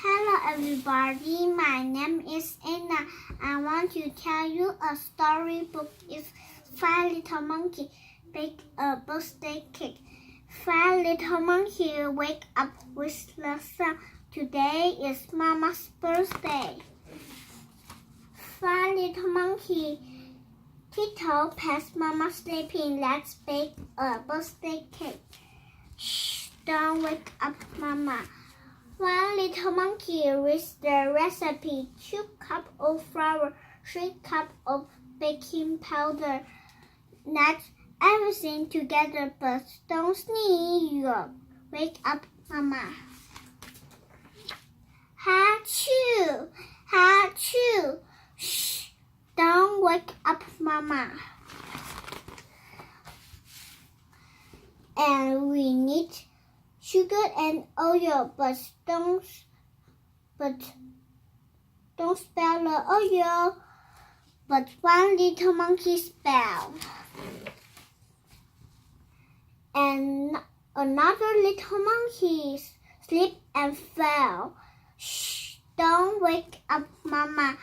Hello everybody, my name is Anna. I want to tell you a storybook. It's Five Little Monkey Bake a Birthday Cake. Five little monkeys wake up with the sun. Today is Mama's birthday. Five little monkeys tiptoe past Mama sleeping. Let's bake a birthday cake. Shh, don't wake up Mama. One little monkey reads the recipe: 2 cups of flour, 3 cups of baking powder. That's everything together, but don't sneeze. Wake up, Mama. Achoo! Achoo! Shh! Don't wake up, Mama. And we need sugar and oil, but don't spill the oil. But one little monkey spell. And another little monkey sleep and fell. Shh! Don't wake up, Mama.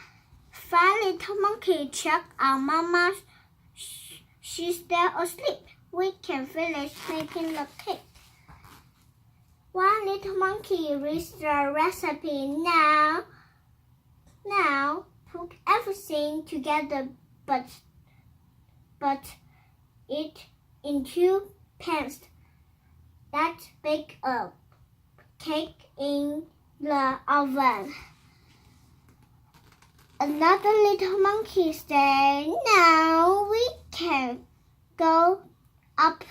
Five little monkeys check on Mama. She's still asleep. We can finish making the cake. One little monkey reads the recipe. Now put everything together, but it in 2 pans. Let's bake a cake in the oven. Another little monkey said, "Now we can go up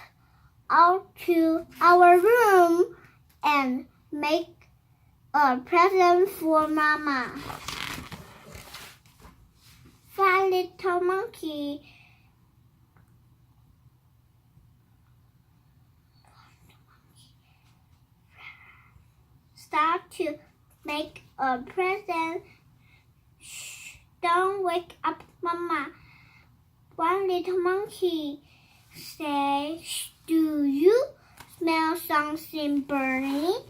to our room and make a present for Mama." Five little monkeys start to make a present. Shh! Don't wake up, Mama. One little monkey says, "Do you smell something burning?"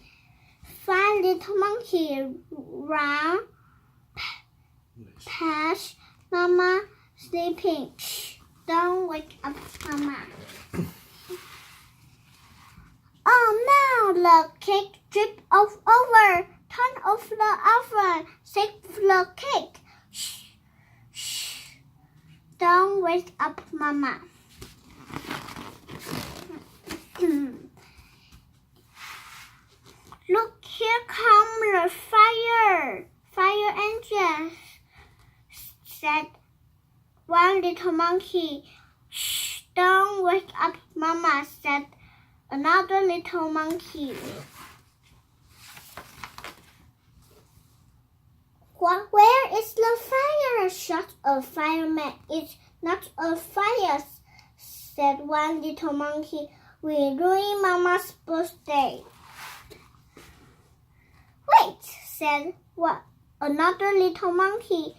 Five little monkeys run past Mama sleeping. Shh! Don't wake up, Mama. Oh no! The cake dripped all over. Turn off the oven. Save the cake. Shh! Shh! Don't wake up, Mama. Look, here comes the fire engine, said one little monkey. Shh! Don't wake up, Mama, said another little monkey. Where is the fire? Shouted a fireman. It's not a fire, said one little monkey. We ruined Mama's birthday. Wait, said another little monkey.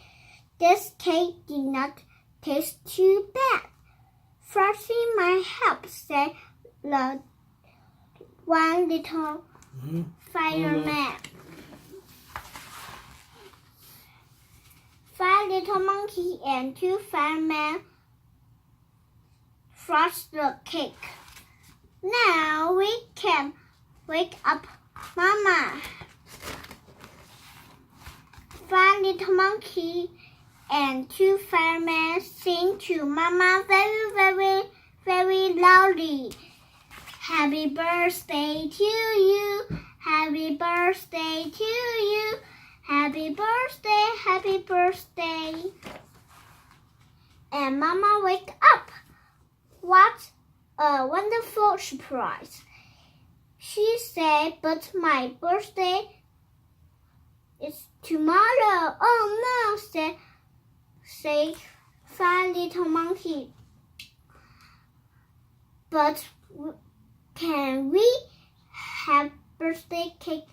This cake did not taste too bad. Frosty might help, said the one little fireman. Five little monkeys and 2 firemen frost the cake. Now we can wake up Mama. Five little monkeys and 2 firemen sing to Mama very, very, very loudly. Happy birthday to you. Happy birthday to you. Happy birthday, happy birthday. And Mama wake up. What a wonderful surprise. She said, but my birthday is tomorrow. Oh no, said five little monkey. But can we have birthday cake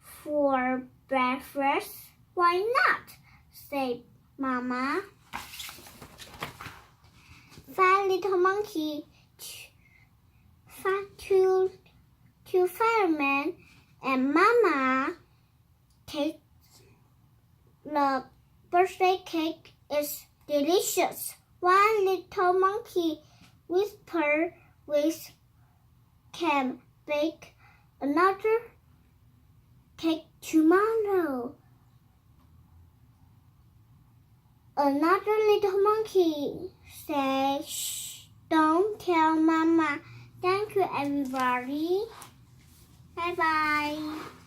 for breakfast? Why not? Said Mama. Five little monkey, two firemen, and Mama cake. The birthday cake is delicious. One little monkey whispered, "We can bake another cake tomorrow." Another little monkey said, "Shh, don't tell Mama." Thank you, everybody. Bye-bye.